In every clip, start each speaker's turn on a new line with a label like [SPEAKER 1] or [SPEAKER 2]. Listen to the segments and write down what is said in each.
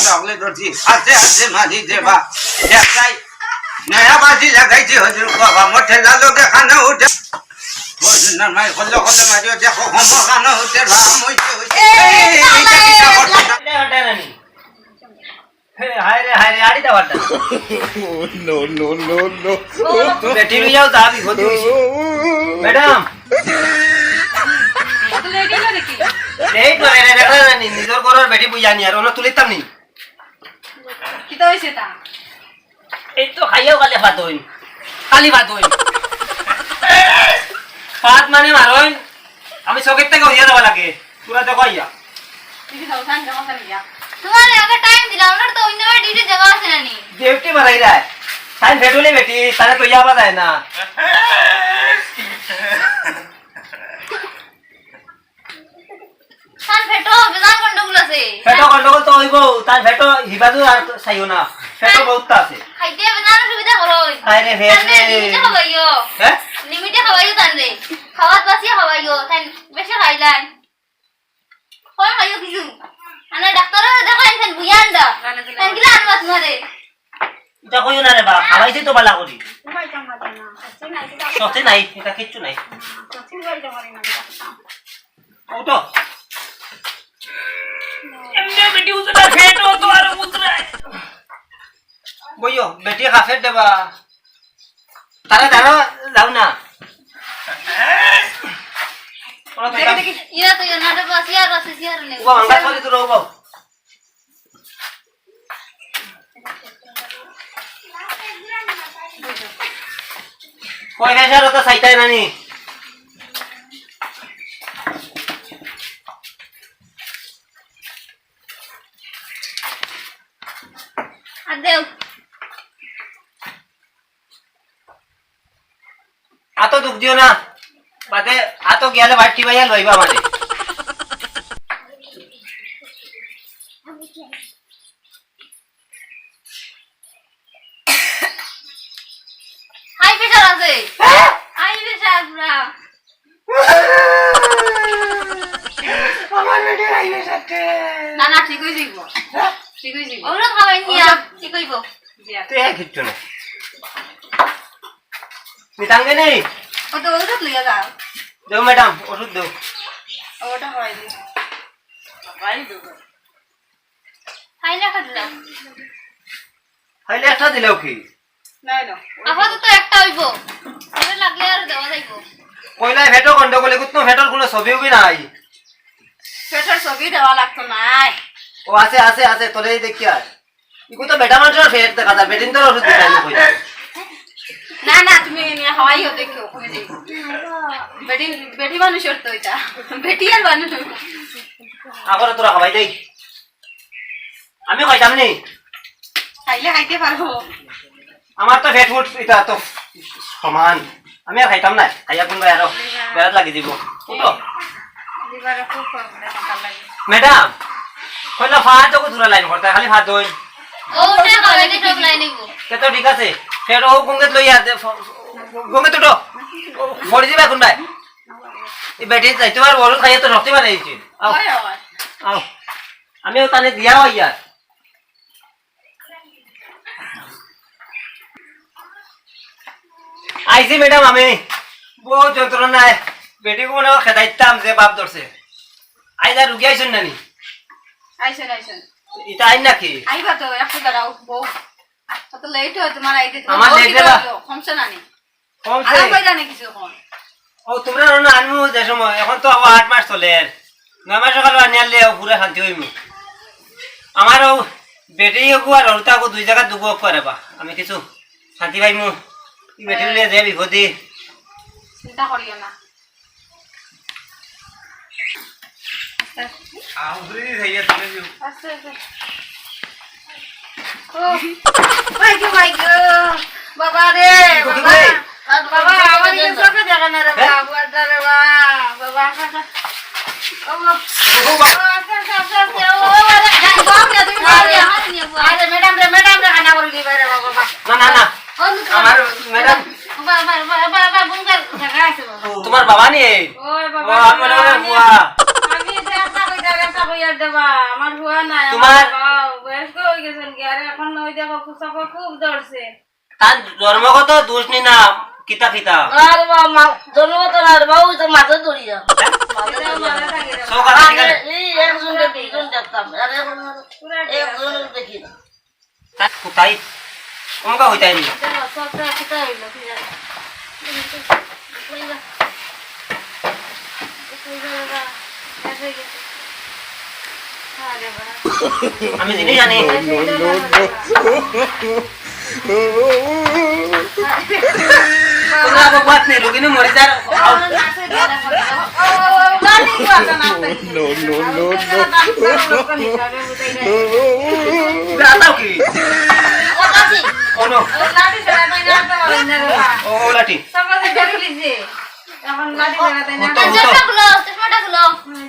[SPEAKER 1] লাগলে ধরছি হাতে হাতে মাঝি দেবা দেখাই নয়া বাজি লাগাইছি হজুর বাবা মোটে লালোকে খানা উঠে বজনা মাই হলো হলো মারিও দেখো হম খানা উঠে ভাম হইছে হইছে এইটা কিটা করছ
[SPEAKER 2] হটা নানি হায় রে আড়ি দাওয়াটা
[SPEAKER 3] no.
[SPEAKER 2] বেটি লই যাও তা বিপদ হইছে ম্যাডাম
[SPEAKER 4] তো লেট হলো নাকি
[SPEAKER 2] এই করে রে দেখা নানি নিজর ঘরের বেটি বুঝা নি আর ওনা তুলিতাম নি
[SPEAKER 4] কি তো হইছে তা
[SPEAKER 2] এই তো খাইয়াও কালে ভাত হইন কালি ভাত হইন ভাত মানে মারইন আমি চকের থেকে হইয়া যাওয়া লাগে পুরা দেখো আইয়া
[SPEAKER 4] তুমি যাও সান যাও সান গিয়া
[SPEAKER 5] तुम्हारे अगर टाइम दिला उन्होंने तो इन्हें वाली ड्यूटी जगह से ना नहीं
[SPEAKER 2] ड्यूटी बनाई रहा है टाइम फेटोली बेटी तारे तो या पता है ना
[SPEAKER 5] सान फेटो बेजान कंडोगला से
[SPEAKER 2] फेटो कंडोगल तो होइबो तार फेटो हिबादु আর সাইও না फेटो বহুত আছে
[SPEAKER 5] खाइते बेजान सुविधा करो
[SPEAKER 2] আরে ফেসে
[SPEAKER 5] लिमिटे खवाइयो
[SPEAKER 2] হ্যাঁ
[SPEAKER 5] लिमिटे खवाइयो तान रे खावात बासी खवाइयो तान बेसे खाइलान कोन खाइयो किजु আনা ডাক্তার দেখাই তান বুয়ান দা তান কিলা আনবাস মারে
[SPEAKER 2] এটা কইও না রে বাপ খাওয়াইছি তো বালা করি
[SPEAKER 4] ভাই কাম না সত্যি নাই
[SPEAKER 2] সত্যি নাই এটা কিচ্ছু নাই
[SPEAKER 4] সত্যি ভাই তো পারি না
[SPEAKER 2] ওটো এমনে বেটি উতরা ফেটো তো আর উতরা বইও বেটি খাফে দেবা তারা দাঁড়া যাও না
[SPEAKER 4] দেখি
[SPEAKER 5] ইরা তো নাটক বাসিয়া রসিয়া রে
[SPEAKER 2] ও আঙ্গা করে তো রও কই ফেসার তো সাইতাই নানি
[SPEAKER 5] আদেও
[SPEAKER 2] আতো দুঃখ দিও না বাদে আতো গেলে বাটি ভাইয়া লইবা মানে
[SPEAKER 5] হাই প্রেসার আছে হাই প্রেসার পুরা
[SPEAKER 2] আমার বেটি আইবে সাথে
[SPEAKER 4] না না ঠিক হই যাইবো ঠিক হই যাইবো
[SPEAKER 5] ওরা খাওয়াই নিয়া কি কইব
[SPEAKER 4] জিয়া
[SPEAKER 2] তুই এক কিচ্ছু না মিতাঙ্গে নেই
[SPEAKER 4] ও তো ওটা লইয়া যাও
[SPEAKER 2] দেও ম্যাডাম ওষুধ দেও
[SPEAKER 4] ওটা হয় দি ভাই দেব
[SPEAKER 5] হাই না খাদলা
[SPEAKER 2] হাইলে একটা দিলেও কি
[SPEAKER 4] নাই না
[SPEAKER 5] আপাতত একটা হইব পরে লাগলে আর দেওয়া যাইব
[SPEAKER 2] কইলাই ভেটো গন্ডগোলে কুতনো ভেটোর কোনো ছবিও বি নাই
[SPEAKER 4] পেটার ছবি দেওয়া লাগতো নাই
[SPEAKER 2] ও আছে আছে আছে তোলে দেখি আর ইকো তো বেটা মানুষের ফেট দেখা যায় বেটিন তোর ওষুধ দিলাই না কইলা
[SPEAKER 4] না না তুমি নিয়ে হাওয়াইও দেখো ওখানে যাইবো বেটি বেটি মানুষের তো এটা বেটি আর মানুষ
[SPEAKER 2] আগরে তোরা খাবাই দেই আমি কইতাম নি
[SPEAKER 4] খাইলে খাইতে পারবো
[SPEAKER 2] আমার তো ফেট ফুট এটা তো সমান আমি আর খাইতাম না খাইয়া কোন ভাই আরো বেড়াত লাগি দিব উঠো
[SPEAKER 4] লিভারে খুব প্রবলেম লাগে
[SPEAKER 2] ম্যাডাম কইলা ফাট তো দূরা লাইন করতে খালি ফাট দই
[SPEAKER 5] ওটা খাওয়াই দে টক লাইনে গো
[SPEAKER 2] কত ঠিক আছে ফের ও গঙ্গে লই আর গঙ্গে তো ফড়ি দিবা কোন ভাই এই বেটি যাই তোমার বড় খাইয়া তো শক্তি বানাইছি আও
[SPEAKER 4] হয় হয়
[SPEAKER 2] আও আমিও তানে দিয়াও ইয়ার আইছি ম্যাডাম আমি বহুত যন্ত্রণায় বেটি কোনো খেদাইতাম যে বাপ ধরছে আইদা রুগী আইছেন নানি
[SPEAKER 4] আইছেন আইছেন
[SPEAKER 2] এটা আইন নাকি
[SPEAKER 4] আইবা তো একটু দাঁড়াও বউ কত লেট হয় তোমার আইতে
[SPEAKER 2] আমার late হলো?
[SPEAKER 4] কমছে না নি
[SPEAKER 2] কমছে
[SPEAKER 4] আরাম কইরা নি কিছু কোন
[SPEAKER 2] ও তোমরা না আনমু যে সময় এখন তো আবার 8 মাস চলে 9 মাস সকাল আনিয়ালে পুরো শান্তি হইমু আমারও বেটি গো আর ওটা গো দুই জায়গা দুগো করেবা আমি কিছু শান্তি পাইমু এই বেটি লিয়ে যাবি বিপদে
[SPEAKER 4] চিন্তা করিও না
[SPEAKER 1] আউরি হইয়া চলে যাও
[SPEAKER 4] আস্তে আস্তে ও ভাই গো বাবা রে বাবা বাবা আমার কি চোখে দেখা না রে বাবা রে বাবা ও আরে ম্যাডাম রে খানা করে দিবা রে বাবা
[SPEAKER 2] না না না আমার ম্যাডাম
[SPEAKER 4] বাবা বুঙ্গার জায়গা আছে বাবা
[SPEAKER 2] তোমার বাবা নি
[SPEAKER 4] ওই
[SPEAKER 2] ও
[SPEAKER 4] বাবা
[SPEAKER 2] আমার বুয়া
[SPEAKER 4] আমি এটা কইরা দেবা আমার হুয়া নাই
[SPEAKER 2] তোমার
[SPEAKER 4] বয়স্ক গেছেন কি আর এখন ওই দেখো কুসাফা খুব ধরছে
[SPEAKER 2] তার জন্মগত দোষ নি না কিতা কিতা
[SPEAKER 3] আর মা জন্মগত না রে বাবু তো মাথা ধরি যা
[SPEAKER 2] সকাল থেকে
[SPEAKER 3] এই একজন দুজন দেখতাম আর এখন একজন দেখি না
[SPEAKER 2] তার কোথায় অঙ্কা হইতাই নি
[SPEAKER 4] সবটা কোথায় হইল কি জানি
[SPEAKER 2] আমি জিনিস জানি তোমরা বাত নেই রোগিনী মরে যার দাও কি
[SPEAKER 3] ওটাছি
[SPEAKER 2] ওনো
[SPEAKER 4] লাঠি ছাড়া তাই না তো
[SPEAKER 2] ও লাঠি
[SPEAKER 4] সকালে বেরিয়ে লিছে এখন লাঠি ছাড়া তাই না
[SPEAKER 5] চশমাটা খুলো তোর মনে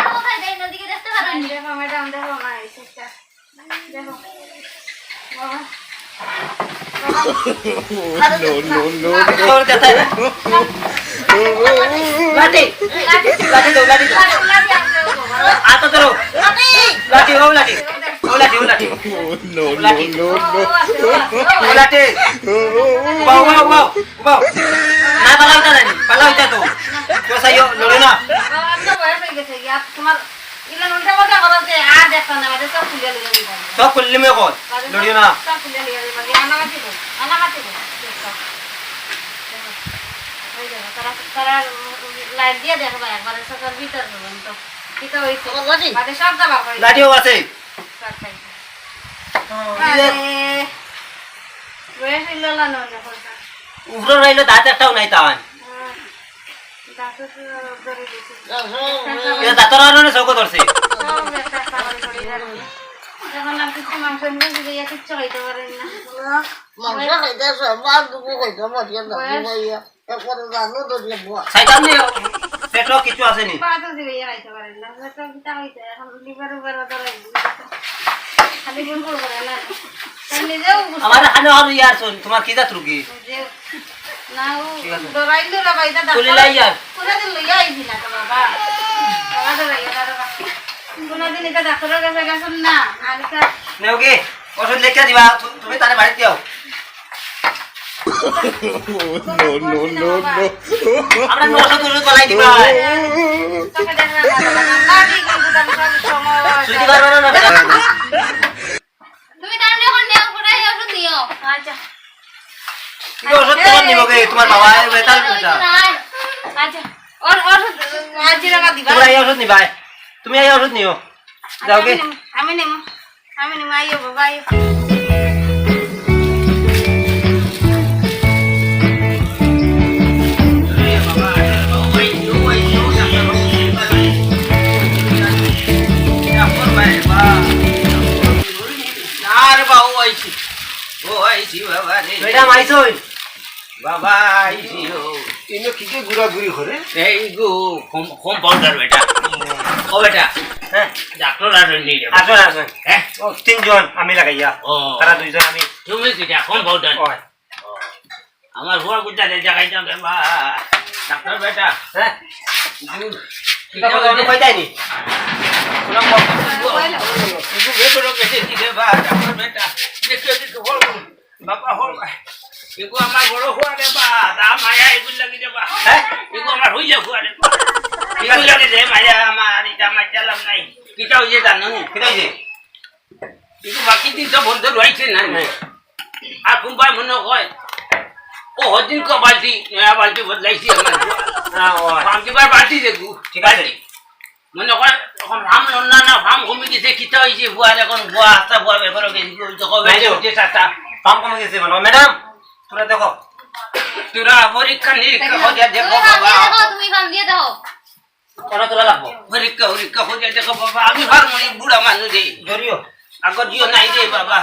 [SPEAKER 5] কোথায় দেই নদীকে দেখতে পারো
[SPEAKER 4] দেখো ম্যাডাম দেখো না এইটা দেখো বাবা
[SPEAKER 2] তোর দেখাই লাঠি লাঠি দাও লাঠি আতো ধরো লাঠি ও লাঠি ও লাঠি ও লাঠি ও লাঠি বাও বাও বাও বাও না পালাওটা জানি পালাওটা তো কোসাইও লড়ে না
[SPEAKER 4] আমরা বয়স হয়ে গেছে কি তোমার ইলা উল্টা পাল্টা করাতে আর দেখতা না মানে সব খুলে লিয়ে দিবা
[SPEAKER 2] সব করলি মে কর লড়িও না
[SPEAKER 4] সব খুলে লিয়ে দিবা আনামাতি কো ওই দেখো তারা লাইট দিয়ে দেখবা একবারে সকাল ভিতর পর্যন্ত কিটা হইছে
[SPEAKER 3] লাঠি
[SPEAKER 4] বাদে সব দাবা কই
[SPEAKER 2] লাঠিও আছে
[SPEAKER 4] বয়স হইলো না না দেখো
[SPEAKER 2] উপরে রইলো দাঁত একটাও নাই তান
[SPEAKER 4] দাঁত তো ধরে দিছে
[SPEAKER 2] এটা দাঁতর আরনে চৌকো ধরছে
[SPEAKER 4] সব একটা খাবার করে যাবে যখন আমি কিছু মাংস নিয়ে দিলে ইয়া কিচ্ছু খাইতে পারেন না
[SPEAKER 3] মাংস খাইতে সব দুপুর খাইতে মরিয়া না মরিয়া একবার জানো দরিয়া বুয়া
[SPEAKER 2] শয়তান নে পেটো কিছু আছে নি
[SPEAKER 4] পাতো দিলে ইয়া খাইতে পারেন না তো কিটা হইছে এখন লিভার উপর ধরে খালি গুণ করে না তাই নিজেও
[SPEAKER 2] আমার হানে আর ইয়ার শুন তোমার কি জাত রুগী
[SPEAKER 4] যে নাও দরাইলো রে ভাই দাদা
[SPEAKER 2] চলে লাই ইয়ার
[SPEAKER 4] পুরা দিন লইয়া আইছি না তো বাবা বাবা দরাইয়া দাদা কোনদিন এটা ডাক্তারের কাছে গেছেন না আলিকা
[SPEAKER 2] নেওগে ওষুধ লিখে দিবা তুমি তারে বাড়ি দিও
[SPEAKER 4] নো
[SPEAKER 2] আমরা ওষুধ গলাই দিবা
[SPEAKER 4] তোকে দেখা না ঠিক কিন্তু তার সব সময়
[SPEAKER 2] সুজি পারবে না
[SPEAKER 5] তুমি তার যখন নেও কোথায় ওষুধ নিও
[SPEAKER 4] আচ্ছা
[SPEAKER 2] কি ওষুধ তোমার নিবগে তোমার বাবা বেতাল বেটা
[SPEAKER 4] আচ্ছা ওর আজি টাকা দিবা
[SPEAKER 2] তোমরা এই ওষুধ নিবা তুমি এই ওষুধ নিও যাওগে
[SPEAKER 4] আমি নেমো আইও বাবা আইও
[SPEAKER 1] আর বাবু আইছি ও আইছি বাবা রে
[SPEAKER 2] ম্যাডাম আইছই
[SPEAKER 1] বাবা আইছি ও
[SPEAKER 6] ইনো কিকে ঘুরাঘুরি করে
[SPEAKER 1] এই গো কম্পাউন্ডার বেটা ও বেটা
[SPEAKER 2] হ্যাঁ
[SPEAKER 1] ডাক্তার আর নিয়ে যাবো
[SPEAKER 2] আসুন আসুন
[SPEAKER 1] হ্যাঁ
[SPEAKER 2] ও তিনজন আমি লাগাইয়া
[SPEAKER 1] ও
[SPEAKER 2] তারা দুইজন আমি
[SPEAKER 1] তুমি কিটা কম্পাউন্ডার
[SPEAKER 2] ওই
[SPEAKER 1] আমার হুয়া গুটা দে জায়গায় যাবে বা ডাক্তার বেটা
[SPEAKER 2] হ্যাঁ
[SPEAKER 1] জুন
[SPEAKER 2] কিটা বলে কই যায়নি
[SPEAKER 1] পুরো কিন্তু বেবড় কেটে দিবে বা ডাক্তার বেটা দেখে দেখে হল বাবা হল এগো আমার বড় হুয়া রে বা দা মায়া এগুল লাগি দে বা
[SPEAKER 2] হ্যাঁ
[SPEAKER 1] এগো আমার হই যা হুয়া রে এগুল লাগি দে মায়া আমার এটা মা চালাম নাই কিটা হই যে জানো নি
[SPEAKER 2] কিটা হইছে
[SPEAKER 1] এগো বাকি দিন তো বন্ধ রইছে না আর কুম্বাই মনে হয় ও হদিন কো বালতি নয়া বালতি বদলাইছি আমার
[SPEAKER 2] হ্যাঁ ওই
[SPEAKER 1] পাঁচবার বালতি দেখু
[SPEAKER 2] ঠিক আছে
[SPEAKER 1] মনে হয় এখন রাম লন্না না ফার্ম কমে গেছে কিটা হইছে বুয়ার এখন বুয়া আস্তা বুয়া বের করে গেছি তো কবে যে সাতা
[SPEAKER 2] কাম কমে গেছে মানে ম্যাডাম তোরা দেখো
[SPEAKER 1] তোরা পরীক্ষা নিরীক্ষা হয়ে দেখো বাবা
[SPEAKER 5] তুমি ফান দিয়ে দাও
[SPEAKER 2] কেন তোলা লাগবো
[SPEAKER 1] পরীক্ষা পরীক্ষা হয়ে দেখো বাবা আমি ফার্মনি বুড়া মানুষ রে
[SPEAKER 2] জরিও
[SPEAKER 1] আগর জিও নাই রে বাবা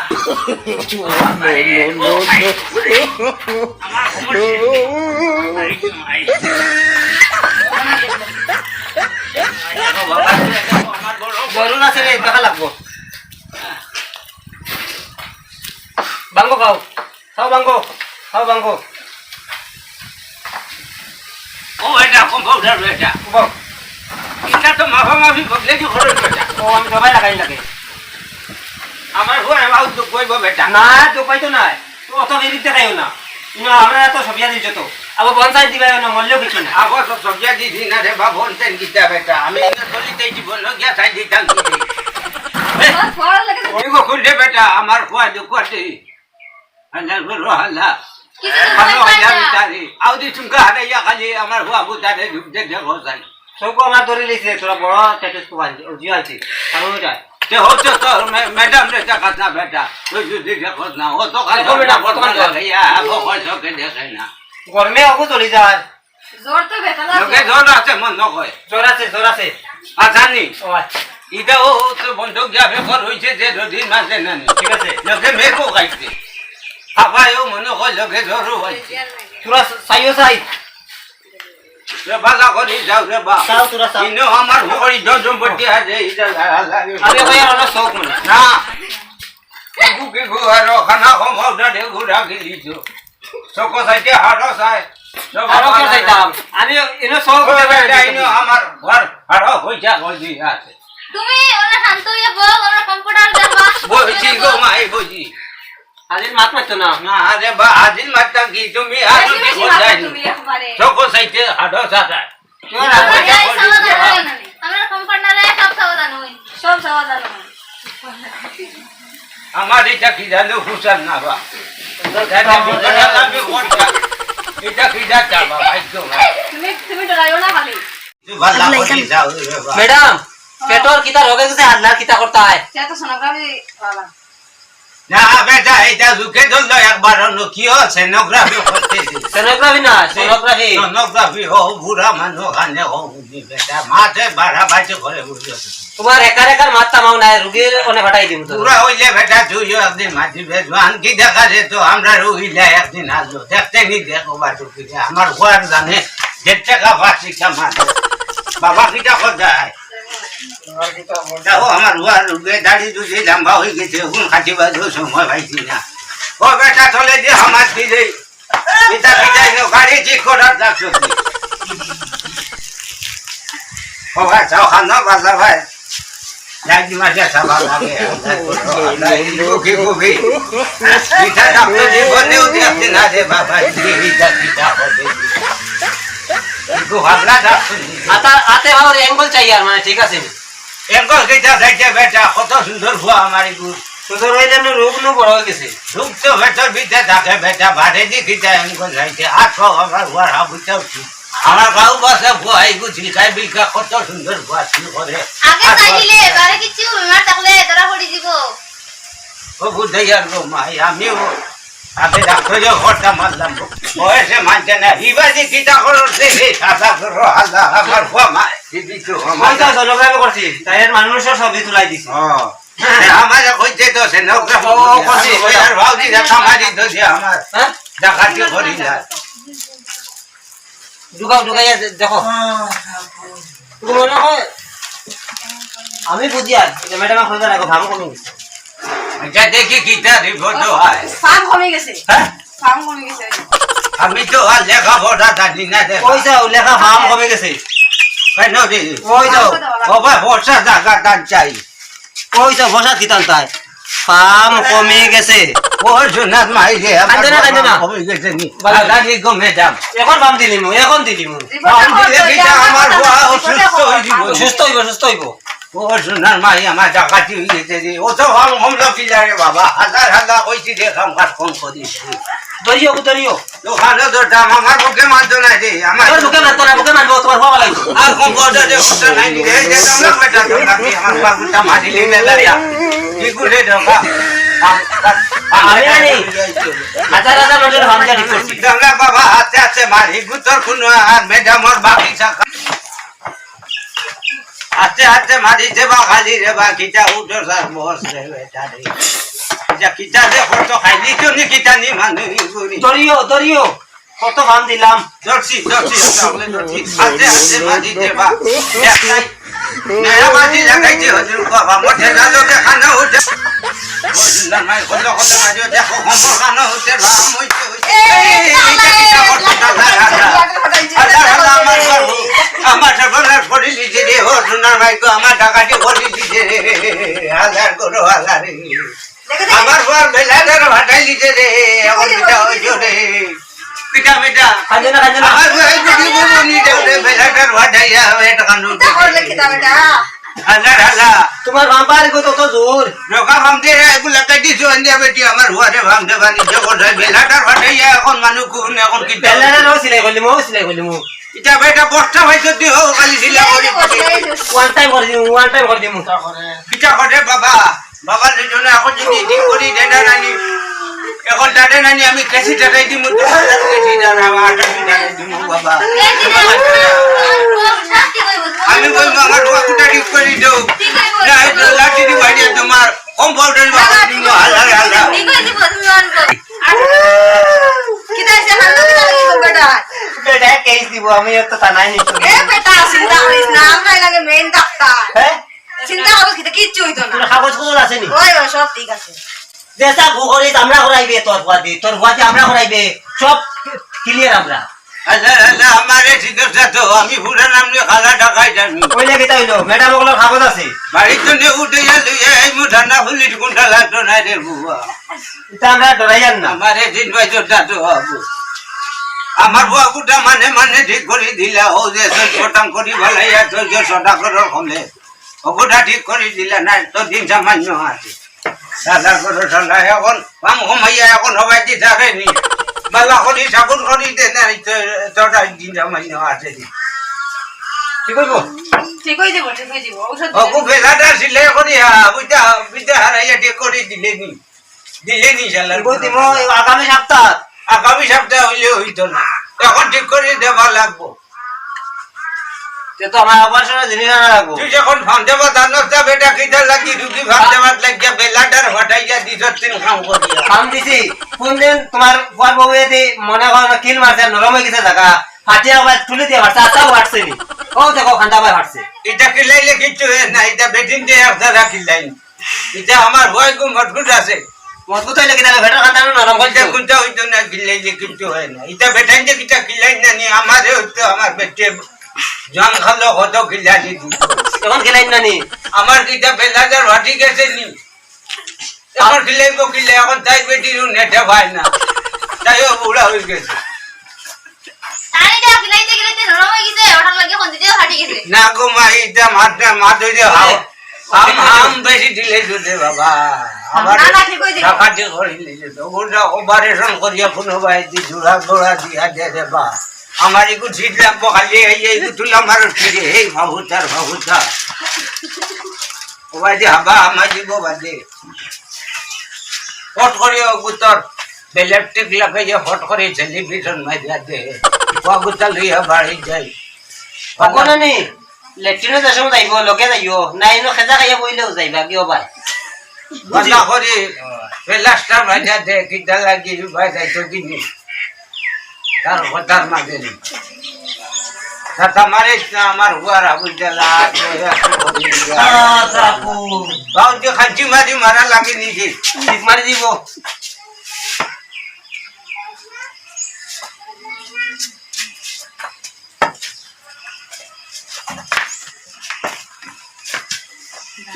[SPEAKER 1] আমার আমার বড়
[SPEAKER 2] গরু না ছেড়ে দেখা লাগবো বাঙ্গো খাও খাও বাঙ্গো খাও বাঙ্গো
[SPEAKER 1] ও এটা কম্পাউন্ডার এটা
[SPEAKER 2] বাও
[SPEAKER 1] এটা তো মাফা মাফি বদলে কি খরচ বেটা
[SPEAKER 2] ও আমি সবাই লাগাই লাগে
[SPEAKER 1] আমার হুয়া আউট তো কইব বেটা
[SPEAKER 2] না তো পাইতো না অত বেরিয়ে দেখাইও না ইনো আমরা তো সবিয়া দিছো তো আবার পঞ্চায়েত দিবা না মূল্য কিছু না
[SPEAKER 1] আগো তো সবজি দিদি না রে বাবা বলতেন কিতা বেটা আমি না চলিতেই জীবন গিয়া চাই দিতাম কি ওই গো খুললে বেটা আমার হুয়া দু কোটি আন্দার বড় হাল্লা ভালো হইয়া বিতারি আউদি চুমকা হারাইয়া খালি আমার হুয়া বুতারে ঢুক দে দেখো যাই
[SPEAKER 2] সব আমার ধরে লিছে তোরা বড় স্ট্যাটাস কো বানছি ও জিয়া আছে কারণ ওটা
[SPEAKER 1] তে হচ্ছে তো ম্যাডাম রে টাকা না বেটা তুই যদি দেখো না ও তো খালি বেটা বর্তমান লাগাইয়া আগো কইছকে দেখে না
[SPEAKER 2] গরমে ওগো চলি যায়
[SPEAKER 4] জোর তো বেতন
[SPEAKER 1] লোকে জন আছে মন নকয়
[SPEAKER 2] জোর আছে
[SPEAKER 1] আজানি
[SPEAKER 2] ও আচ্ছা
[SPEAKER 1] ইটা ও তো বন্ধক যাবে ঘর হইছে যে দিন মাসে না
[SPEAKER 2] ঠিক আছে
[SPEAKER 1] লোকে মেকো গাইছে আবায়ও মনে হয় লোকে জরু হইছে
[SPEAKER 2] তোরা সাইও সাই
[SPEAKER 1] রে বালা করি যাও রে বা
[SPEAKER 2] সাও তোরা সাও
[SPEAKER 1] ইনো আমার ভরি জম বটি আছে ইটা লাগে
[SPEAKER 2] আমি কই আর না শোক মানে
[SPEAKER 1] না বুকে গুয়ার খানা কমাউডা দে গুড়া গিলিছো সকো সাইতে হাড়ো সাই
[SPEAKER 2] আরো কে যাইতাম আমি ইনো শোক
[SPEAKER 1] বেটা ইনো আমার ঘর হাড়ো হইছা গজি আছে
[SPEAKER 5] তুমি ওরা শান্ত হইয়া বল ওরা কম্পিউটার দেখবা
[SPEAKER 1] বইছি গো মাই বইছি
[SPEAKER 2] আজ মাত মারতো না
[SPEAKER 1] না আরে বা আজিল মাত্তা কি তুমি আর কি বলছাই সকো সাইতে হাড়ো সাতা
[SPEAKER 2] তোরা
[SPEAKER 5] আমরা কম্পিউটারে সব সাবধান হই
[SPEAKER 4] সব সমাধান
[SPEAKER 1] আমার এটা কি জানো হুসান না বা এটা কি যা চাবা ভাইতো
[SPEAKER 4] তুমি ডরাইও না খালি
[SPEAKER 1] ভালো করে যাও রে বা
[SPEAKER 2] ম্যাডাম পেটর কিতা রোগে গেছে হাল্লা কিতা করতে হয়
[SPEAKER 4] সে তো সোনোগ্রাফি বাবা
[SPEAKER 1] না বেটা এটা ঝুঁকে ধরলো একবার হলো কি সেনোগ্রাফি করতেছি
[SPEAKER 2] সোনোগ্রাফি না সোনোগ্রাফি
[SPEAKER 1] সোনোগ্রাফি হো বুড়া মানুষ খানে হো বেটা মাঠে বাড়া বাজে করে বুঝলো
[SPEAKER 2] তোমার একার মাত্তা মাও নাই রোগীর ওনে ফাটাই দিমু তো
[SPEAKER 1] পুরা হইলে বেটা তুইও একদিন মাঝি বেজবান কি দেখা যেত আমরা রইলে একদিন আসবো দেখতে নি দেখো বাটু কি আমার ঘর জানে যে টাকা পাচ্ছি কামার বাবা কিটা কোথায় দেখো আমার ঘর রুগে দাড়ি দুধে লম্বা হয়ে গেছে হুন খাটি বাজো সময় পাইছি না ও বেটা চলে যে আমার দিলে পিতা পিতাই গাড়ি ঠিক করার যাচ্ছ ও ভাই চাও খানো বাজার ভাই Lagi masih sama lagi. Gogi. Kita dapat di bawah dia tidak ada bapa kita होते. Iku habla dah.
[SPEAKER 2] आते और एंगल चाहिए यार माने ठीक আছে
[SPEAKER 1] एंगल kita saja बेटा কত সুন্দর हुआ हमारी गुरु
[SPEAKER 2] সুন্দর হইলে না রোগ নো বড় হয়ে গেছে
[SPEAKER 1] রূপ তো ভেতর ভিতরে থাকে বেটা বাড়ে দি kita एंगल যাইতে আছো আমার হুয়া হাবুটা আমার গাও বাসা ভুয়াই গুছি খাই বিকা কত সুন্দর ভুয়াছি করে
[SPEAKER 5] আগে চাইলে বারে কিছু বিমার থাকলে ধরা পড়ি দিব
[SPEAKER 1] ও বুঝাইয়ার গো মাই আমিও আগে ডাক্তারে ঘরটা মারলাম বয়সে মানছে না হিবাজি কিটা করছে রে সাদা করো আল্লাহ আমার ভুয়া মা দিদি তো
[SPEAKER 2] কয়টা জনগ্রামে করছি তাইয়ের মানুষের সবই তুলাই দিছি
[SPEAKER 1] আমার কইতে তো সে নৌকা করছি আর ভাউদি দেখা মারি তো যে আমার
[SPEAKER 2] হ্যাঁ
[SPEAKER 1] ডাকাতি করি না
[SPEAKER 2] ঢুকাইয়া দেখো তুমি মনে হয় আমি বুঝি আর ম্যাডাম খোঁজা রাখো ভালো কমে গেছে
[SPEAKER 1] এটা দেখি কিটা রিপোর্ট হয়
[SPEAKER 4] ফার্ম কমে গেছে
[SPEAKER 1] হ্যাঁ
[SPEAKER 4] ফার্ম কমে গেছে
[SPEAKER 1] আমি তো আর লেখা পড়া জানি না রে
[SPEAKER 2] কই যাও লেখা ফার্ম কমে গেছে
[SPEAKER 1] কেন রে
[SPEAKER 2] কই যাও
[SPEAKER 1] ও ভাই বর্ষা জায়গা দান চাই
[SPEAKER 2] কই যাও বসা কিতাল তাই ফার্ম কমে গেছে
[SPEAKER 1] ও সোনার মাই রে
[SPEAKER 2] কান্দে না
[SPEAKER 1] কমে গেছে নি দাদি গো ম্যাডাম
[SPEAKER 2] এখন ফার্ম দিলিমু
[SPEAKER 1] দিলে কিটা আমার ভুয়া
[SPEAKER 2] সুস্থ হইব
[SPEAKER 1] ও সোনার মাই আমার ডাকাতি হয়ে গেছে রে ও তো হামলা পিলা রে বাবা হাজার কইছি রে কাম কাজ কম করিস
[SPEAKER 2] দরিও
[SPEAKER 1] দোকানে তো দাম আমার বুকে মানতো না রে আমার
[SPEAKER 2] বুকে মানবো তোমার হওয়া লাগবে
[SPEAKER 1] আর কম করে দে ওটা নাই রে যে তোমরা বেটা তোমরা কি আমার বাবুটা মারি লিলে লারিয়া কি করে ঢোকা
[SPEAKER 2] আমি জানি হাজার মানুষের ফার্ম ঠিক করছি
[SPEAKER 1] তোমরা বাবা হাতে হাতে মারি গুতর কোনো আর ম্যাডামর বাকি শাখা হাতে মারি দেবা খালি রে বাকিটা উঠো স্যার বস রে বেটা রে যা কিটা রে ফটো খাইলি তো নি কিটা নি মানে গুরি
[SPEAKER 2] দরিও কত ফার্ম দিলাম
[SPEAKER 1] দর্শি তাহলে দর্শি হাতে মারি দেবা একটাই নয়া বাজি লাগাইছে হুজুর বাবা মোটে লালো দেখানো উঠে বললাম মাই কত মারিও দেখো হোম খানো উঠে ভাম হইছে এইটা কিটা করতে আমার সর্বনাশ করে দিছে রে ও সোনার ভাই গো আমার টাকাটি করে দিছে হালার করো হালারে আমার পর বেলাটার ভাটাই দিতে রে এখন পিঠা হইছো রে পিঠা মিঠা
[SPEAKER 2] খাইলে না
[SPEAKER 1] আমার ভাই যদি বলো নি রে বেলাটার ভাটাইয়া এটা কানু হালার হালা
[SPEAKER 2] তোমার বাম্পার কত তো জোর
[SPEAKER 1] রোকা ভামতে এগুলা কাটি জোয়ান্দিয়া বেটি আমার হুয়ারে ভামতে বানিজ্য করছে বেলাটার ভাটাইয়া এখন মানুষ কোন এখন কি
[SPEAKER 2] বেলারে রো সিলাই করলি মো সিলাই করলি মো
[SPEAKER 1] এটা বেটা বস্তা ভাইছো দি হোক খালি ছিল
[SPEAKER 2] ওয়ান টাইম করে দিমু
[SPEAKER 1] পিঠা করে বাবার জন্য এখন যদি ঠিক করি দেনা নানি এখন দাদা নানি আমি কেসি টাকাই দিমু তো কেসি দানা আটা টাকাই দিমু বাবা আমি বলবো আমার বাবুটা ঠিক করে দাও না এটা লাঠি দি বাইরে তোমার কম্পাউন্ডার বাবা দিমু হালা হালা
[SPEAKER 2] বেটা কেস দিব আমি তো তানাই নি হ্যাঁ তোর কাগজ কত আছে নি দেশা ভুগরি আমরা করাইবে তোর বুয়াতে আমরা করাইবে সব ক্লিয়ার আমরা
[SPEAKER 1] আল্লাহ আমারে ঠিক আছে তো আমি পুরা নাম নিয়ে খালা ঢাকাই জানি
[SPEAKER 2] কইলে কি তাইলো ম্যাডাম ওগুলো কাগজ আছে
[SPEAKER 1] বাড়ির জন্য উঠে গেল এই মুঠান্ডা ফুলি কোনটা লাগতো না রে বুয়া
[SPEAKER 2] এটা আমরা ডরাইয়ান না
[SPEAKER 1] আমারে দিন বাইজো দাদু বাবু আমার বাবুটা মানে ঠিক করে দিলা ও যে সটাং করি ভালাইয়া তো যে সটা করর হলে ওটা ঠিক করে দিলা না তো দিন সামান্য আছে সাদা করো সাদা এখন কাম ঘুমাইয়া এখন হবাই দি থাকেনি বালা করি সাবুন করি দে না তোটা দিন সামান্য আছে
[SPEAKER 2] ঠিক হইব
[SPEAKER 1] ওকু বেলাটা সিলে করি বুঝা বুঝা হারাইয়া ঠিক করে দিলেনি শালার
[SPEAKER 2] দিব আগামী সপ্তাহ
[SPEAKER 1] আগামী সপ্তাহ হইলে হইতো না এখন ঠিক করে দেওয়া লাগবো
[SPEAKER 2] তে তো আমার অপারেশনের জিনিস আনা লাগবো
[SPEAKER 1] তুই যখন ফান্দেবা দানটা বেটা কিটা লাগি রুগী ফান্দেবাত লাগিয়া বেলাটার হটাইয়া দিছ তিন কাম করিয়া
[SPEAKER 2] কাম দিছি কোন দিন তোমার বর বউ এদি মনে করো কিল মারছে নরম হয়ে গেছে জায়গা ফাটিয়া আবার তুলে দিয়ে ফাটছে আটাও ফাটছে নি ও দেখো খান্ডা ভাই ফাটছে
[SPEAKER 1] এটা কিলাইলে কিচ্ছু হয় না এটা বেটিন দিয়ে একটা কিলাই এটা আমার ভয় গো মজবুত আছে
[SPEAKER 2] মজবুত হইলে কিনা ভেটার খান্ডা নরম হয়ে
[SPEAKER 1] এটা কোনটা হইতো না কিলাইলে কিচ্ছু হয় না এটা বেটাইন যে কিটা কিলাই না নি আমারে হইতো আমার বেটে জান খালো কত কিলালি
[SPEAKER 2] তখন খেলাই না নি
[SPEAKER 1] আমার কিটা বেলাটার ভাটি গেছে নি এখন কিলাইব কিলাই এখন তাই বেটির নেটে ভাই না তাইও বুড়া হয়ে গেছে না গো মা এটা মা ধরে আম বেশি দিলে দুধে বাবা আবার টাকাটি করিলে ওটা অপারেশন করিয়া কোনো বাইদি জোড়া দোড়া দিয়া দে রে বা আমার একটু ঠিক লাগবো খালি এই তুলা আমার ফিরে এই ভাবুতার ও বাইদি হাবা আমার দিব বাদে ফট করিয়া গুতর ইলেকট্রিক লাগাইয়া ফট করে টেলিভিশন মাইরা দে গুতা লইয়া বাড়ি যাই
[SPEAKER 2] কখনো নি লেট্রিনে যার সময় যাইব লগে যাইও না এনো খেজা খাইয়া বইলেও যাইবা কিয় ভাই
[SPEAKER 1] বাজা করে লাস্টার বাজা দে কিটা লাগি ভাই যাইতো কিনি তার কথার মাঝে তাতা মারে আমার হুয়ার আবুজালা
[SPEAKER 2] কাকু
[SPEAKER 1] বাউ যে খাঁচি মারা লাগি নিছি
[SPEAKER 2] ঠিক মারি দিব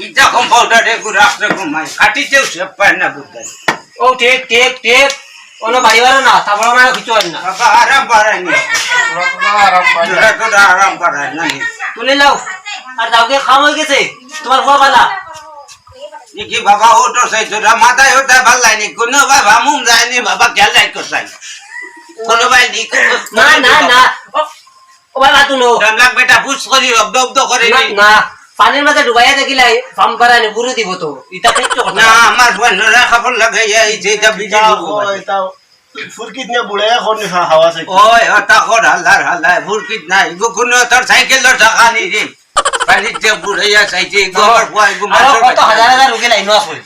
[SPEAKER 1] ইটা কম্পাউন্ডারে রাস্তা ঘুমাই কাটিতেও সে পায় না বুঝতে
[SPEAKER 2] ও ঠিক ono বাড়ি বাড়ো না তারপর মানে কিছু হয় না
[SPEAKER 1] বাবা আরাম পারায় নি আরাম পারায় না
[SPEAKER 2] তুলে লাও আর দাওকে খাম হয়ে গেছে তোমার হুয়া বালা
[SPEAKER 1] কি বাবা ওটো সেই তোরা মাথায় ওটা ভাল লাগনি কোনো ভাই ভামুম যায়নি বাবা খেয়াল রাখ কোথায় কোনো ভাই
[SPEAKER 2] না ও বাবা তুলো
[SPEAKER 1] লাগ বেটা পুষ করি অব্দ করে
[SPEAKER 2] না পানির মাঝে ডুবাইয়া দেখিলাই ফার্ম করানি পুরো দিব তো এটা কিচ্ছু
[SPEAKER 1] না আমার বোনরা খবর লাগাইয়া এই যে এটা বিজে
[SPEAKER 6] ফুরকিত নিয়ে বুড়ে এখন হাওয়া আছে
[SPEAKER 1] ওই হতা কর হাল্লার ফুরকিত নাই কোনো তোর সাইকেলের টাকা নি রে পানিতে বুড়াইয়া চাইছে গোবর পোয়াই
[SPEAKER 2] কত হাজার রোগী লাইনো আছে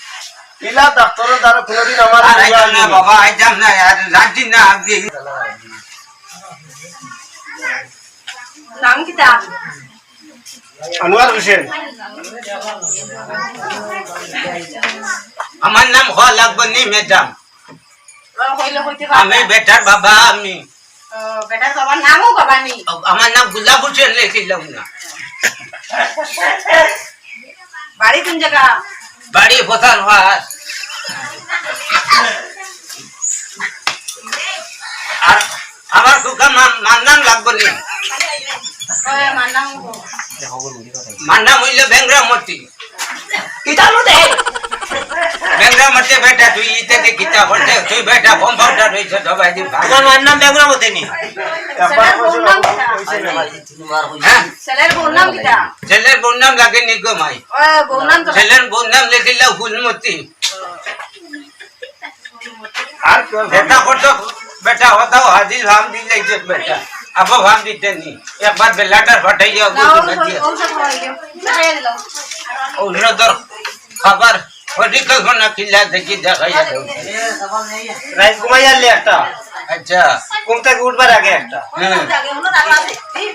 [SPEAKER 6] ইলা ডাক্তারের দ্বারা কোনদিন আমার
[SPEAKER 1] না বাবা আইজাম না আর রাজি না আগে
[SPEAKER 4] নাম কিটা
[SPEAKER 6] আনোয়ার হোসেন
[SPEAKER 1] আমার নাম হওয়া লাগবে নি ম্যাডাম আমি বেটার বাবা আমি
[SPEAKER 4] বেটার বাবার নামও বাবানি
[SPEAKER 1] আমার নাম গুলাব হোসেন লিখিলাম না
[SPEAKER 4] বাড়ি কোন জায়গা
[SPEAKER 1] বাড়ি প্রধান হাস আর আমার কুকা মান্নান লাগবো নি মান্না মূল্য ব্যাংরা মূর্তি ব্যাংরা মূর্তি বেটা তুই ইতে কিতা বলতে তুই বেটা কম্পাউন্ডার হইছে দবাই দি
[SPEAKER 2] তোমার মার নাম বেগুনা মতে নি
[SPEAKER 1] হ্যাঁ
[SPEAKER 4] ছেলের বোন নাম কিটা
[SPEAKER 1] ছেলের বোন নাম লাগে নি গো মাই
[SPEAKER 4] বোন নাম তো
[SPEAKER 1] ছেলের বোন নাম লেখিলা ফুলমতি আর বেটা করতো বেটা হতাও হাজির ভাম দি যাইছে বেটা আবো ভাম দিতে নি একবার বেলাটার ফাটাইয়া ঔষধর খাবার পরিকল্পনা কিলা দেখি দেখাইয়া দেব
[SPEAKER 2] রাইস ঘুমাই আনলে একটা
[SPEAKER 1] আচ্ছা
[SPEAKER 2] ঘুম থেকে উঠবার আগে একটা
[SPEAKER 1] হ্যাঁ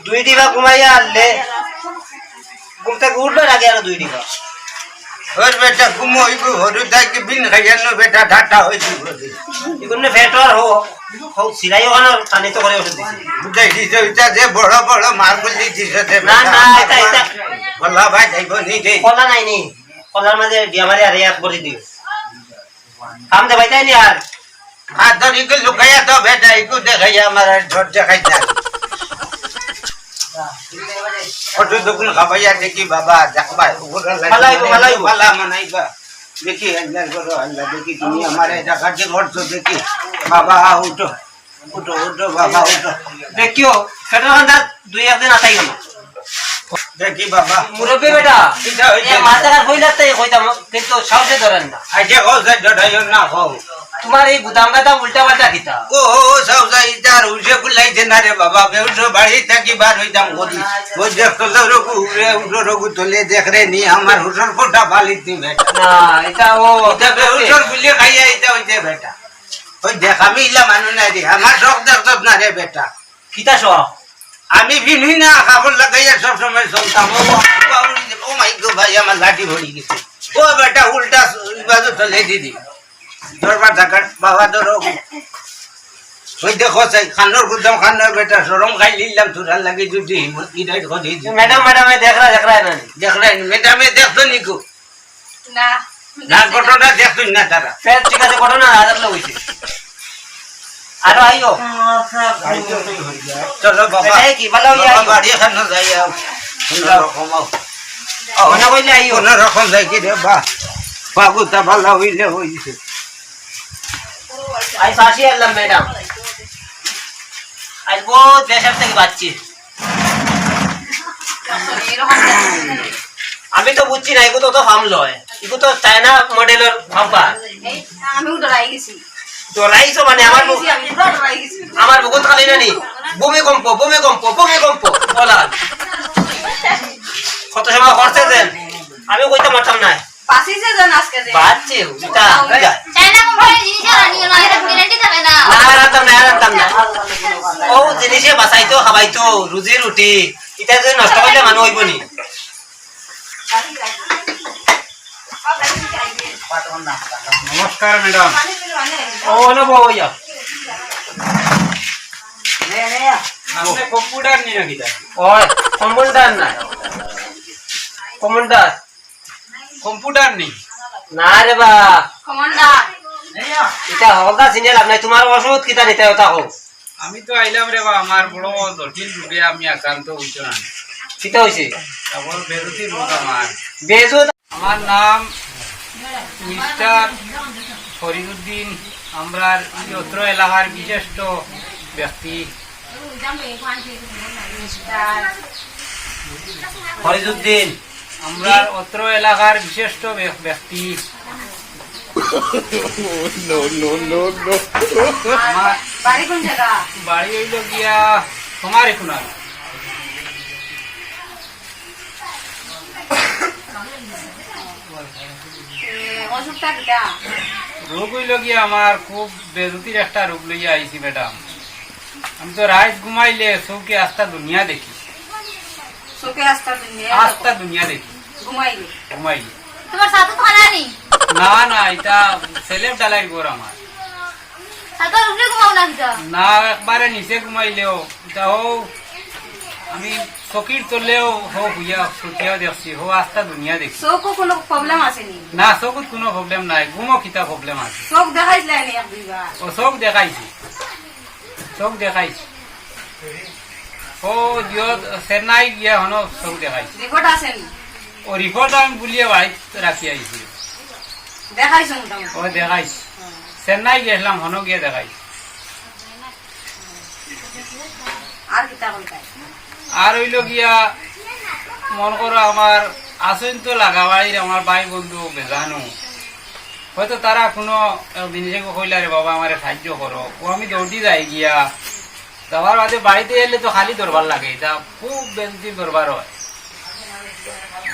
[SPEAKER 2] 2 ডিবা ঘুমাইয়া আনলে ঘুম থেকে উঠবার আগে আরো 2 ডিবা
[SPEAKER 1] ওর বেটা ঘুমো ইগু হরু দাইকে বিন খাইয়ানো বেটা ঢাটা হইছি
[SPEAKER 2] এগুলো ফেটর হো সিলাই ওখানে টানি তো করে ওষুধ দিছি
[SPEAKER 1] বুঝাইছি যে এটা যে বড় বড় মার্বল দিছিস তে
[SPEAKER 2] না না এটা
[SPEAKER 1] বল্লা ভাই যাইব নি রে
[SPEAKER 2] কলা নাই নি কলার মাঝে ডিয়ামারি আর এক বলি দিও কাম দে ভাই তাই নি আর
[SPEAKER 1] ধর ইগু লুকাইয়া তো বেটা ইগু দেখাইয়া আমার ঝড় দেখাই না ওটু দোকান খাবাইয়া দেখি বাবা দেখবা ভালা মানাইবা দেখি আল্লাহ করো আল্লাহ দেখি তুমি আমার এটা কাজে করছো দেখি বাবা উঠো উঠো উঠো বাবা উঠো
[SPEAKER 2] দেখিও ফেটর খান্দা 2-1 দিন আতাই গেল
[SPEAKER 1] দেখি বাবা
[SPEAKER 2] মুরব্বি বেটা
[SPEAKER 1] কিটা হইছে
[SPEAKER 2] এ মাথা কার হইলা তাই কইতাম কিন্তু সাহসে ধরেন না
[SPEAKER 1] আজে কও যে ডড়াইও না কও
[SPEAKER 2] তোমার এই গুদাম গাদা উল্টা পাল্টা কিতা
[SPEAKER 1] ও সবসা ইতার উঠে কুলাইছে না রে বাবা বেউঠো বাড়ি থাকি বার হইতাম গদি ও দেখতো রঘু উড়ে উঠো রঘু তোলে দেখ রে নি আমার হুসর ফোটা ফালি তুই বেটা
[SPEAKER 2] না এটা ও
[SPEAKER 1] এটা বেউঠোর গুলি খাইয়া এটা হইছে বেটা ওই দেখ আমি ইলা মানু না রে আমার শখ দেখত না রে বেটা
[SPEAKER 2] কিতা শখ
[SPEAKER 1] আমি ভিনুই না কাপড় লাগাইয়া সব সময় চলতাম ও মাই গো ভাই আমার লাঠি ভরি গেছে ও বেটা উল্টা বাজু চলে দিদি দরবার ঢাকার বাবা ধরো ওই দেখো চাই খানোর গুদাম খানোর বেটা সরম খাই নিলাম তোরার লাগে যদি ইডাইট খদি
[SPEAKER 2] ম্যাডাম দেখরা না
[SPEAKER 1] দেখলাই ম্যাডামে দেখতো নিকো
[SPEAKER 4] না
[SPEAKER 1] না ঘটনা দেখতো না তারা
[SPEAKER 2] ফের ঠিক আছে ঘটনা আদার লোক হইছে আরো আইও
[SPEAKER 1] চলো বাবা
[SPEAKER 2] এই কি ভালো হইয়া
[SPEAKER 1] বাবা বাড়ি খানো যাই আও রকম আও
[SPEAKER 2] মনে কইলে আইও
[SPEAKER 1] কোন রকম যাই কি রে বা বাবু তা ভালো হইলে হইছে
[SPEAKER 2] আই সাসি আল্লাহ ম্যাডাম আই বহুত দেশের থেকে বাচ্চি আমি তো বুঝছি না এগুলো তো ফার্ম লয় এগুলো তো চায়না মডেলের ফার্ম
[SPEAKER 4] আমি ডরাই গেছি
[SPEAKER 2] ডরাইছো মানে আমার
[SPEAKER 4] আমি ডরাই গেছি
[SPEAKER 2] আমার বুকুত খালি নানি ভূমিকম্প বলা কত সময় করতে দেন আমি কইতে পারতাম না
[SPEAKER 4] পাসিছে জান আজকে যে
[SPEAKER 2] বাচ্চি এটা
[SPEAKER 5] চাইনা কোম্পানির জিনিস আনিও না এটা গ্যারান্টি থাকে না
[SPEAKER 2] আনতাম না ও জিনিসে বাঁচাইতো খাবাইতো রুজি রুটি এটা যদি নষ্ট করলে মানুষ হইব নি
[SPEAKER 1] নমস্কার ম্যাডাম
[SPEAKER 2] ও হলো বইয়া
[SPEAKER 1] আপনি কম্পিউটার নিয়ে নাকি
[SPEAKER 2] ওই কম্পাউন্ডার না কম্পাউন্ডার
[SPEAKER 1] কম্পিউটার নেই
[SPEAKER 2] না রে বা
[SPEAKER 4] কমান্ডার
[SPEAKER 2] এটা হলদা চিনে লাভ নাই তোমার ওষুধ কিতা নিতে ওটা হোক
[SPEAKER 1] আমি তো আইলাম রে বা আমার বড় জটিল রোগে আমি আক্রান্ত হইতো না
[SPEAKER 2] কিতা হইছে
[SPEAKER 1] তারপর বেরোতি রোগ আমার
[SPEAKER 2] বেজুত
[SPEAKER 1] আমার নাম মিস্টার ফরিদুদ্দিন আমরা অত্র এলাকার বিশিষ্ট ব্যক্তি
[SPEAKER 2] ফরিদুদ্দিন
[SPEAKER 1] আমরা অত্র এলাকার বিশিষ্ট ব্যক্তি আমার
[SPEAKER 4] বাড়ি কোন জায়গা
[SPEAKER 1] বাড়ি হইল গিয়া তোমার এখন
[SPEAKER 4] অসুখটা কিটা
[SPEAKER 1] রোগ হইল গিয়া আমার খুব বেজুতির একটা রোগ লইয়া আইছি ম্যাডাম আমি তো রাত ঘুমাইলে চৌকে আস্তা দুনিয়া দেখি
[SPEAKER 4] চোখে
[SPEAKER 1] আস্তা দুনিয়া দেখি
[SPEAKER 4] ঘুমাইলে
[SPEAKER 1] ঘুমাইলে
[SPEAKER 5] তোমার সাথে তো খানা নেই
[SPEAKER 1] না না এটা সেলেব ডালাই গোর আমার
[SPEAKER 5] সাথে উপরে ঘুমাও না কিটা
[SPEAKER 1] না একবারে নিচে ঘুমাইলেও এটাও আমি চকির তলেও হোক হইয়া ছুটিয়াও দেখছি হো আস্তা দুনিয়া দেখছি
[SPEAKER 4] চোখও কোনো প্রবলেম আসেনি
[SPEAKER 1] না চকুত কোনো প্রবলেম নাই ঘুমো কিতা প্রবলেম আছে
[SPEAKER 4] চোখ দেখাইছিলে নি এক দুইবার
[SPEAKER 1] ও চোখ দেখাইছি ও দিয়ত চেন্নাই গিয়া হন চোখ দেখাইছি
[SPEAKER 4] রিপোর্ট আসেনি
[SPEAKER 1] ও রিপোর্ট আমি বুলিয়ে বাড়িত রাখি আইছি
[SPEAKER 4] দেখাইছো মোটামুটি
[SPEAKER 1] ও দেখাইছি চেন্নাই গেছিলাম হন গিয়ে দেখাইছি
[SPEAKER 4] আর কিতা কইতাই
[SPEAKER 1] আর হইল গিয়া মন করো আমার আসন তো লাগাবাড়ির আমার ভাই বন্ধু বেজানো হয়তো তারা কোনো জিনিসে কইলা রে বাবা আমার সাহায্য করো ও আমি দৌড়ি যাই গিয়া যাওয়ার বাদে বাড়িতে এলে তো খালি দরবার লাগে এটা খুব বেশি দরবার হয়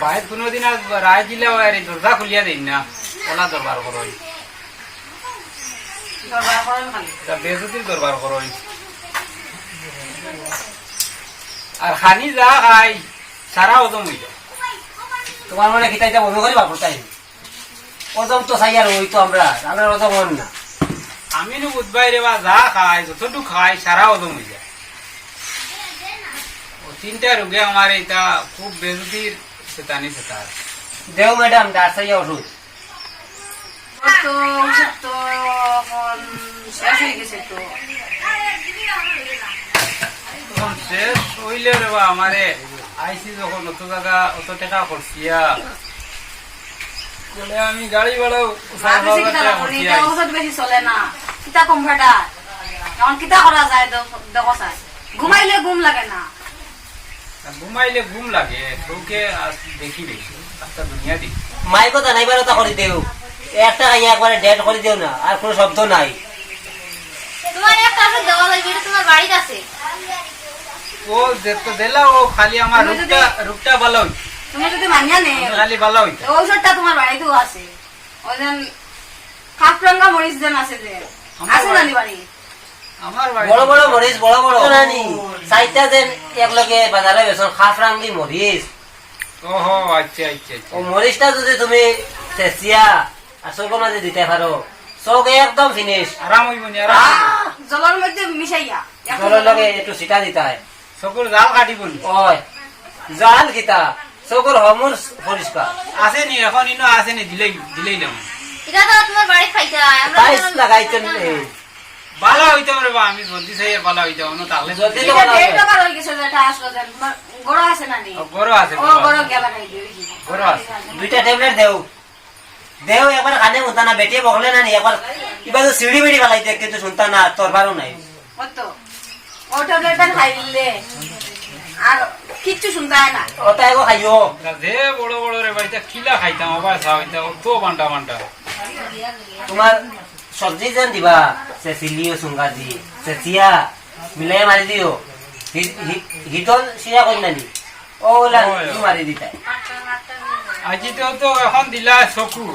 [SPEAKER 1] বাড়ির কোনোদিন আর রায় দিলে আর দরজা খুলিয়া দিন না ওলা দরবার করো
[SPEAKER 4] দরবার করেন খালি
[SPEAKER 1] বেজতির দরবার করো আর খানি যা খাই সারা ওদম হইল
[SPEAKER 2] তোমার মনে খিতাইতে বমি করে বাপুর তাই ওদম তো চাই আর ওই তো আমরা ওদম হন না
[SPEAKER 1] আমি নো বুধবাই রে বা যা খাই যতটুকু খাই সারা ওদম হয়ে যায় ও তিনটা রোগে আমার এটা খুব বেজতির সেতানি সেতার
[SPEAKER 2] দেও ম্যাডাম দাঁড়াইয়া ওষুধ
[SPEAKER 4] তো ওষুধ তো এখন শেষ হয়ে গেছে তো
[SPEAKER 1] তখন শেষ হইলে রে বা আমারে আইসি যখন অত জায়গা অত টাকা খরচিয়া বলে আমি গাড়ি ভাড়াও
[SPEAKER 4] ওষুধ বেশি চলে না কিতা কমফর্টার এখন কিতা করা যায় দেখো চাই ঘুমাইলে ঘুম লাগে না
[SPEAKER 1] ঘুমাইলে ঘুম লাগে চৌকে দেখি দেখি একটা দুনিয়া দেখি
[SPEAKER 2] মাইকো জানাইবার তা করে দেও একটা খাইয়া একবারে ডেট করে দিও না আর কোনো শব্দ নাই
[SPEAKER 5] তোমার একটা ওষুধ দেওয়া লাগবে এটা তোমার বাড়িতে আছে
[SPEAKER 1] ও যেত দিলা ও খালি আমার রূপটা ভালো হইছে
[SPEAKER 4] তুমি যদি মানিয়া নে
[SPEAKER 1] খালি ভালো হইছে
[SPEAKER 4] ঔষধটা তোমার বাড়িতেও আছে ওই যেন কাপরঙ্গা মরিচ যেন আছে যে আছে না নি বাড়ি
[SPEAKER 1] আমার বাড়ি
[SPEAKER 2] বড় বড় মরিচ বড় বড় নানি সাইটা দেন একলগে বাজারে বেসন খাফ রাঙ্গি মরিচ
[SPEAKER 1] ওহো আচ্ছা আচ্ছা
[SPEAKER 2] ও মরিচটা যদি তুমি চেঁচিয়া আর চৌকর মাঝে দিতে পারো চৌক একদম ফিনিশ
[SPEAKER 1] আরাম হইব নি আরাম
[SPEAKER 4] জলের মধ্যে মিশাইয়া
[SPEAKER 2] জলের লগে একটু সিটা দিতে হয়
[SPEAKER 1] সকল জাল কাটিব নি
[SPEAKER 2] ওই জাল কিতা চৌকর হমুর পরিষ্কার
[SPEAKER 1] আছে নি এখন ইনো আছে নি দিলেই না
[SPEAKER 5] এটা তো তোমার বাড়ি খাইতে হয় আমরা
[SPEAKER 2] টাইস লাগাইতেন
[SPEAKER 1] ভালো হইতে রে বা আমি জলদি চাই ভালো হইতে অন্য তাহলে
[SPEAKER 2] জলদি
[SPEAKER 1] জলদি
[SPEAKER 2] তো ভালো
[SPEAKER 4] দেড় টাকা রয়ে গেছে যেটা আসলো যেন গড় আছে না নি
[SPEAKER 1] বড় আছে
[SPEAKER 4] ও গড় গেলা খাই দিও
[SPEAKER 1] বড় আছে
[SPEAKER 2] দুইটা ট্যাবলেট দেও দেও একবার কানে মুতা না বেটিয়ে বকলে না নি একবার এবার সিঁড়ি বিড়ি ফেলাইতে কিন্তু শুনতা না তোর বারও নাই
[SPEAKER 4] কত ও ট্যাবলেটটা খাইলে আর কিচ্ছু শুনতে হয় না
[SPEAKER 2] ওটা এগো খাইও
[SPEAKER 1] দে বড় বড় রে বাড়িতে খিলা খাইতাম আবার খাওয়াইতা তো বান্টা বান্টা
[SPEAKER 2] তোমার সবজি যেন দিবা সে চিলিও সুঙ্গাজি সে চিয়া মিলাই মারি দিও হিটল সিয়া করি নানি ওলা মারি দিতা
[SPEAKER 1] আজি তো এখন দিলা চকুর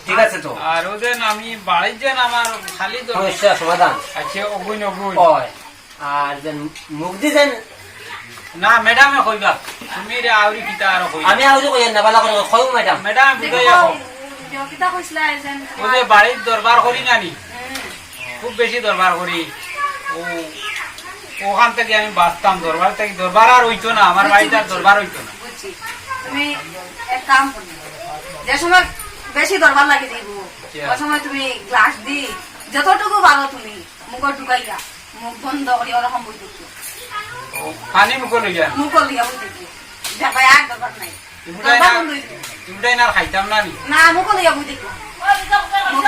[SPEAKER 2] ঠিক আছে তো
[SPEAKER 1] আর ওদের আমি বাড়ির যেন আমার খালি তো
[SPEAKER 2] সমস্যা সমাধান
[SPEAKER 1] আছে অগুন অগুন
[SPEAKER 2] হয় আর যেন মুখ দি যেন
[SPEAKER 1] না ম্যাডামে কইবা তুমি রে আউরি কিতা আর কইবা
[SPEAKER 2] আমি আউজি কই না বালা করে কই ম্যাডাম
[SPEAKER 1] ম্যাডাম বুঝাইয়া কও
[SPEAKER 4] কিতা কইছলা যেন
[SPEAKER 1] ও যে বাড়ির দরবার করি নানি খুব বেশি দরবার করি ও ওখান থেকে আমি বাঁচতাম দরবার থেকে দরবার আর হইতো না আমার বাড়িতে আর দরবার হইতো না
[SPEAKER 4] বুঝছি তুমি এক কাম করো যে সময় বেশি দরবার লাগে দিব ওই সময় তুমি গ্লাস দি যতটুকু পারো তুমি মুখ ঢুকাইয়া মুখ বন্ধ করি ওরকম বই দিচ্ছ
[SPEAKER 1] ও পানি মুখ লইয়া
[SPEAKER 4] মুখ লিয়া বই দিচ্ছ যাবা এক দরবার নাই
[SPEAKER 1] ইমটাই না খাইতাম না আমি
[SPEAKER 4] না মুখ লিয়া বই দিচ্ছ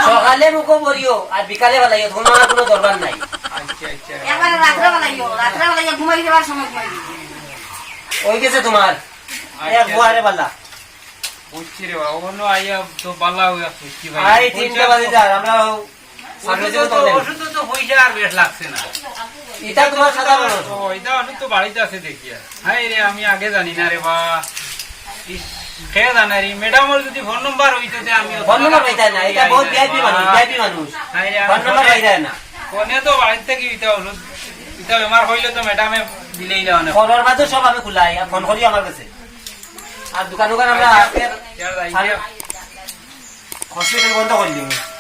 [SPEAKER 2] সকালে মুখো বলিও আর বিকালে বেলাইও তোমার কোনো দরবার নাই
[SPEAKER 1] আচ্ছা আচ্ছা
[SPEAKER 4] একবারে রাত্রে বেলাইয়া ঘুমাই যাবার সময় ঘুমাই দিচ্ছি
[SPEAKER 2] ওই গেছে তোমার এক বুয়ারে বালা
[SPEAKER 1] বুঝছি রে বাবা অন্য আইয়া তো বালা হইয়া খুশি ভাই
[SPEAKER 2] আই 3টা বাজে যা আমরা সার্ভিসে তো
[SPEAKER 1] ওষুধ তো পয়সা আর বেশ লাগছে না
[SPEAKER 2] এটা তোমার সাধারণ
[SPEAKER 1] ও এটা ওষুধ তো বাড়িতে আছে দেখি আর হাই রে আমি আগে জানি না রে বা কে জানে রে ম্যাডামের যদি ফোন নাম্বার হইতো যে আমি
[SPEAKER 2] ফোন নাম্বার পাইতা না এটা বহুত ভিআইপি মানুষ
[SPEAKER 1] হাই রে
[SPEAKER 2] ফোন নাম্বার পাইতা না
[SPEAKER 1] ফোনে তো বাড়িতে থেকে এটা ওষুধ এটা বেমার হইলে তো ম্যাডামে দিলেই না অনেক
[SPEAKER 2] ফোনের মাঝে সব আমি খুলাই ফোন করি আমার কাছে আর দোকান আমরা আজকে হসপিটাল বন্ধ করে দিই